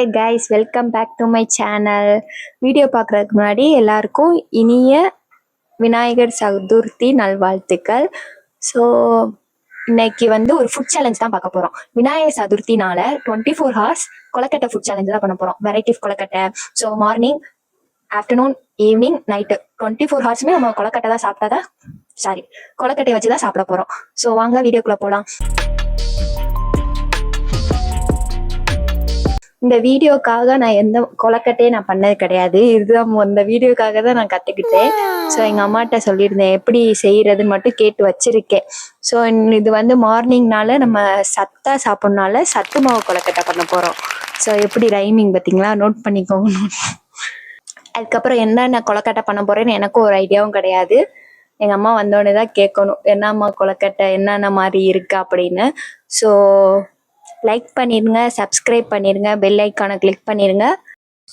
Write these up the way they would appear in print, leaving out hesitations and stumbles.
Hey guys, welcome back to my channel. Video பார்க்குறதுக்கு முன்னாடி எல்லாருக்கும் இனிய விநாயகர் சதுர்த்தி நல்வாழ்த்துக்கள். ஸோ இன்னைக்கு வந்து ஒரு ஃபுட் சேலஞ்ச் தான் பார்க்க போகிறோம். விநாயகர் சதுர்த்தினால 24 ஹார்ஸ் கொலக்கட்டை ஃபுட் சேலஞ்ச் தான் பண்ண போகிறோம். Variety kozhukattai. So morning, afternoon, evening, night 24 ஹார்ஸுமே நம்ம கொலக்கட்டை தான் சாப்பிட்டாதான் கொலக்கட்டையை வச்சு தான் சாப்பிட போகிறோம். ஸோ வாங்க வீடியோக்குள்ளே போகலாம். இந்த வீடியோக்காக நான் எந்த கொலக்கட்டையும் நான் பண்ணது கிடையாது. இதுதான் இந்த வீடியோக்காக தான் நான் கற்றுக்கிட்டேன். ஸோ எங்கள் அம்மாட்ட சொல்லியிருந்தேன் எப்படி செய்கிறதுன்னு மட்டும் கேட்டு வச்சிருக்கேன். ஸோ இது வந்து மார்னிங்னால நம்ம சத்தா சாப்பிட்றனால சத்து மாவு கொலக்கட்டை பண்ண போகிறோம். ஸோ எப்படி ரைமிங் பார்த்தீங்களா, நோட் பண்ணிக்கோங்க. அதுக்கப்புறம் என்னென்ன கொலக்கட்டை பண்ண போகிறேன்னு எனக்கும் ஒரு ஐடியாவும் கிடையாது. எங்கள் அம்மா வந்தோடனே தான் கேட்கணும் என்னம்மா கொலக்கட்டை என்னென்ன மாதிரி இருக்கு அப்படின்னு. ஸோ லைக் பண்ணிடுங்க, சப்ஸ்கிரைப் பண்ணிடுங்க, பெல் ஐக்கானை கிளிக் பண்ணிடுங்க.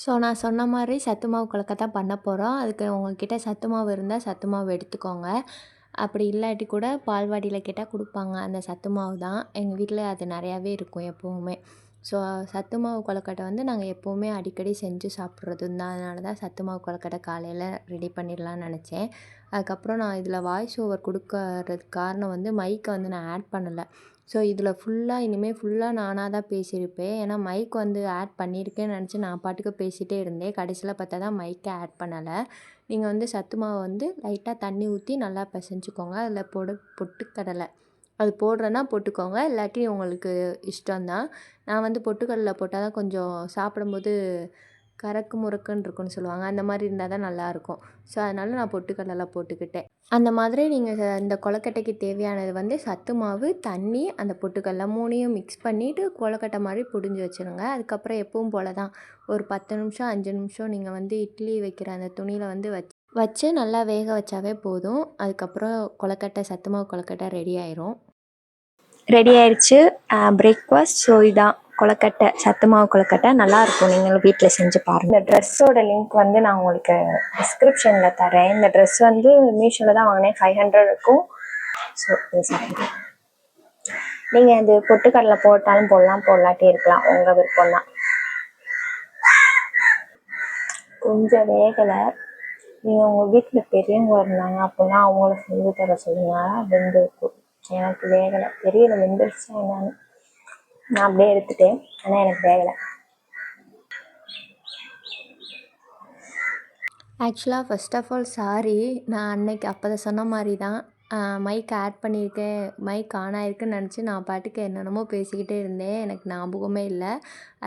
ஸோ நான் சொன்ன மாதிரி சத்து மாவு கொலக்கட்டை பண்ண போகிறோம். அதுக்கு உங்கள்கிட்ட சத்து மாவு இருந்தால் சத்து மாவு எடுத்துக்கோங்க. அப்படி இல்லாட்டி கூட பால்வாடியில் கேட்டால் கொடுப்பாங்க. அந்த சத்து மாவு தான் எங்கள் வீட்டில் அது நிறையாவே இருக்கும் எப்போவுமே. ஸோ சத்து மாவு கொலக்கட்டை வந்து நாங்கள் எப்போவுமே அடிக்கடி செஞ்சு சாப்பிட்றதும் தான். அதனால தான் சத்து மாவு கொலக்கட்டை காலையில் ரெடி பண்ணிடலான்னு நினச்சேன். அதுக்கப்புறம் நான் இதில் வாய்ஸ் ஓவர் கொடுக்கறதுக்கு காரணம் வந்து மைக்கை வந்து நான் ஆட் பண்ணலை. ஸோ இதில் இனிமேல் ஃபுல்லாக நானாக தான் பேசியிருப்பேன். ஏன்னா மைக் வந்து ஆட் பண்ணியிருக்கேன்னு நினச்சி நான் பாட்டுக்கு பேசிகிட்டே இருந்தேன். கடைசியில் பார்த்தா தான் மைக்கை ஆட் பண்ணலை. நீங்கள் வந்து சத்து மாவை வந்து லைட்டாக தண்ணி ஊற்றி நல்லா பிசைஞ்சுக்கோங்க. அதில் பொட்டுக்கடலை அது போடுறேன்னா போட்டுக்கோங்க, இல்லாட்டி உங்களுக்கு இஷ்டம்தான். நான் வந்து பொட்டுக்கடலை போட்டால் தான் கொஞ்சம் சாப்பிடும்போது கறக்கு முறக்குன்னு இருக்குன்னு சொல்லுவாங்க. அந்த மாதிரி இருந்தால் தான் நல்லாயிருக்கும். ஸோ அதனால் நான் பொட்டுக்கடலை போட்டுக்கிட்டேன். அந்த மாதிரி நீங்கள் இந்த கொலக்கட்டைக்கு தேவையானது வந்து சத்து மாவு, தண்ணி, அந்த பொட்டுக்கடலை 3யும் மிக்ஸ் பண்ணிவிட்டு கொலக்கட்டை மாதிரி புழிஞ்சு வச்சுருங்க. அதுக்கப்புறம் எப்பவும் போல் தான் ஒரு 10 நிமிஷம் 5 நிமிஷம் நீங்கள் வந்து இட்லி வைக்கிற அந்த துணியில் வந்து வச்சு நல்லா வேக வச்சாவே போதும். அதுக்கப்புறம் கொலக்கட்டை சத்து மாவு கொலக்கட்டை ரெடி ஆயிரும். ரெடி ஆயிடுச்சு பிரேக்ஃபாஸ்ட். ஸோ இதான் கொலக்கட்டை, சத்து மாவு கொலக்கட்டை. நல்லாயிருக்கும், நீங்களும் வீட்டில் செஞ்சு பாருங்கள். இந்த ட்ரெஸ்ஸோட லிங்க் வந்து நான் உங்களுக்கு டிஸ்கிரிப்ஷனில் தரேன். இந்த ட்ரெஸ் வந்து மீஷோவில் தான் வாங்கினேன், 500 இருக்கும். ஸோ இது நீங்கள் இது பொட்டுக்கடலை போட்டாலும் போடலாம், போடலாட்டி இருக்கலாம், உங்கள் விருப்பம் தான். கொஞ்சம் வேகலை. நீங்கள் உங்கள் வீட்டில் பெரியவங்க இருந்தாங்க அப்படின்னா அவங்கள செஞ்சு தர சொல்லுங்கள். வெந்து எனக்கு வேகலை, தெரியல வெந்துருச்சா என்னன்னு. நான் அப்படியே எடுத்துட்டேன், ஆனால் எனக்கு வேகலை. ஆக்சுவலாக ஃபர்ஸ்ட் ஆஃப் ஆல் சாரி, நான் அன்னைக்கு அப்போ தான் சொன்ன மாதிரி தான் மைக் ஆட் பண்ணியிருக்கேன், மைக் ஆன் ஆகிருக்குன்னு நினச்சி நான் பாட்டுக்கு என்னென்னமோ பேசிக்கிட்டே இருந்தேன். எனக்கு ஞாபகமே இல்லை.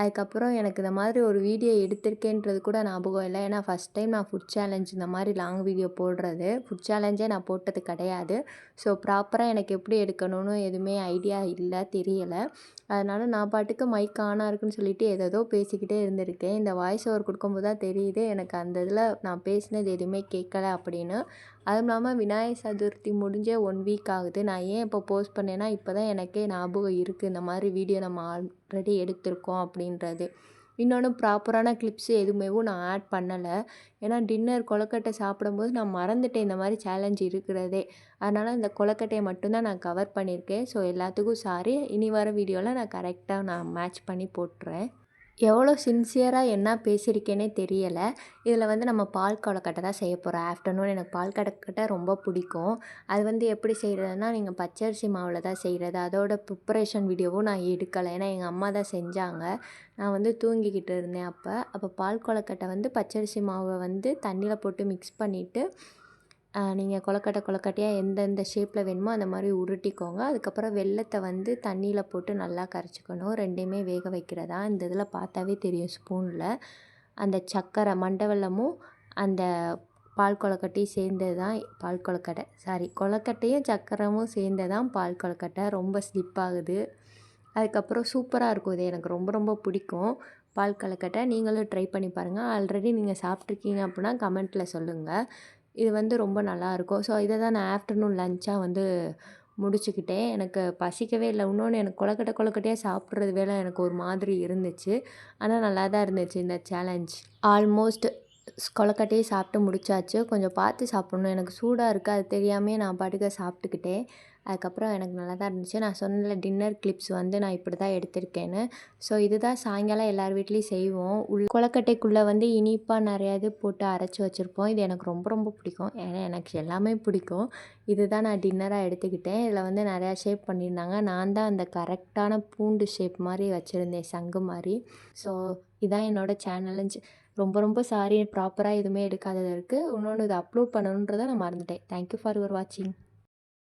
அதுக்கப்புறம் எனக்கு இந்த மாதிரி ஒரு வீடியோ எடுத்திருக்கேன்றது கூட ஞாபகம் இல்லை. ஏன்னா ஃபஸ்ட் டைம் நான் ஃபுட் சேலஞ்ச் இந்த மாதிரி லாங் வீடியோ போடுறது. ஃபுட் சேலஞ்சே நான் போட்டது கிடையாது. ஸோ ப்ராப்பராக எனக்கு எப்படி எடுக்கணும்னு எதுவுமே ஐடியா இல்லை, தெரியலை. அதனால் நான் பாட்டுக்கு மைக் ஆனாக இருக்குன்னு சொல்லிவிட்டு ஏதோ பேசிக்கிட்டே இருந்திருக்கேன். இந்த வாய்ஸ் ஓவர் கொடுக்கும்போது தான் தெரியுது எனக்கு அந்த இதில் நான் பேசினது எதுவுமே கேட்கலை அப்படின்னு. அதுவும் இல்லாமல் விநாயகர் சதுர்த்தி முடிஞ்சே 1 வீக் ஆகுது. நான் ஏன் இப்போ போஸ்ட் பண்ணேன்னா இப்போ தான் எனக்கே ஞாபகம் இருக்குது இந்த மாதிரி வீடியோ நம்ம ஆல்ரெடி எடுத்திருக்கோம் அப்படின்றது. இன்னொன்று ப்ராப்பரான கிளிப்ஸு எதுவுமேவும் நான் ஆட் பண்ணலை. ஏன்னா டின்னர் கொலக்கட்டை சாப்பிடும்போது நான் மறந்துட்டேன் இந்த மாதிரி சேலஞ்ச் இருக்கிறதே. அதனால் இந்த கொலக்கட்டையை மட்டும்தான் நான் கவர் பண்ணியிருக்கேன். ஸோ எல்லாத்துக்கும் சாரி. இனி வர வீடியோவில் நான் கரெக்டாக நான் மேட்ச் பண்ணி போட்டுறேன். எவ்வளோ சின்சியராக என்ன பேசியிருக்கேனே தெரியலை. இதில் வந்து நம்ம பால் கொலக்கட்டை தான் செய்ய போகிறோம். ஆஃப்டர்நூன் எனக்கு பால் கொலக்கட்டை ரொம்ப பிடிக்கும். அது வந்து எப்படி செய்கிறதுனா, நீங்கள் பச்சரிசி மாவில் தான் செய்கிறது. அதோட ப்ரிப்பரேஷன் வீடியோவும் நான் எடுக்கலை, ஏன்னா எங்கள் அம்மா தான் செஞ்சாங்க. நான் வந்து தூங்கிக்கிட்டு இருந்தேன் அப்போ பால் கொலக்கட்டை வந்து பச்சரிசி மாவை வந்து தண்ணியில் போட்டு மிக்ஸ் பண்ணிவிட்டு நீங்கள் கொலக்கட்டையாக எந்தெந்த ஷேப்பில் வேணுமோ அந்த மாதிரி உருட்டிக்கோங்க. அதுக்கப்புறம் வெல்லத்தை வந்து தண்ணியில் போட்டு நல்லா கரைச்சிக்கணும். 2யுமே வேக வைக்கிறதா. இந்த இதில் பார்த்தாவே தெரியும் ஸ்பூனில். அந்த சர்க்கரை மண்டை வெல்லமும் அந்த பால் கொலக்கட்டையும் சேர்ந்தது தான் பால் கொலக்கட்டை. கொலக்கட்டையும் சர்க்கரையும் சேர்ந்தது தான் பால் கொலக்கட்டை. ரொம்ப ஸ்லிப் ஆகுது. அதுக்கப்புறம் சூப்பராக இருக்கும். இது எனக்கு ரொம்ப ரொம்ப பிடிக்கும் பால் கொலக்கட்டை. நீங்களும் ட்ரை பண்ணி பாருங்கள். ஆல்ரெடி நீங்கள் சாப்பிட்ருக்கீங்க அப்படின்னா கமெண்ட்டில் சொல்லுங்கள். இது வந்து ரொம்ப நல்லாயிருக்கும். ஸோ இதை தான் நான் ஆஃப்டர்நூன் லஞ்சாக வந்து முடிச்சுக்கிட்டேன். எனக்கு பசிக்கவே இல்லை. இன்னொன்று எனக்கு கொலக்கட்டையாக சாப்பிட்றது வேலை எனக்கு ஒரு மாதிரி இருந்துச்சு. ஆனால் நல்லா தான் இருந்துச்சு இந்த சேலஞ்ச். ஆல்மோஸ்ட் கொலக்கட்டையே சாப்பிட்டு முடிச்சாச்சு. கொஞ்சம் பார்த்து சாப்பிட்ணும், எனக்கு சூடாக இருக்குது. அது தெரியாமே நான் பாட்டுக்கு சாப்பிட்டுக்கிட்டேன். அதுக்கப்புறம் எனக்கு நல்லா தான் இருந்துச்சு. நான் சொன்னேன்ல டின்னர் கிளிப்ஸ் வந்து நான் இப்படி தான் எடுத்திருக்கேன்னு. ஸோ இதுதான் சாயங்காலம் எல்லார் வீட்லேயும் செய்வோம். கொழுக்கட்டைக்குள்ளே வந்து இனிப்பாக நிறையா இது போட்டு அரைச்சி வச்சுருப்போம். இது எனக்கு ரொம்ப ரொம்ப பிடிக்கும். ஏன்னா எனக்கு எல்லாமே பிடிக்கும். இதுதான் நான் டின்னராக எடுத்துக்கிட்டேன். இதில் வந்து நிறையா ஷேப் பண்ணியிருந்தாங்க. நான் தான் அந்த கரெக்டான பூண்டு ஷேப் மாதிரி வச்சுருந்தேன், சங்கு மாதிரி. ஸோ இதான் என்னோடய சேனலு. ரொம்ப ரொம்ப சாரி ப்ராப்பராக எதுவுமே எடுக்காததற்கு. இன்னொன்று இதை அப்லோட் பண்ணணுன்றதை நான் மறந்துட்டேன். தேங்க்யூ ஃபார் யுவர் வாட்சிங்.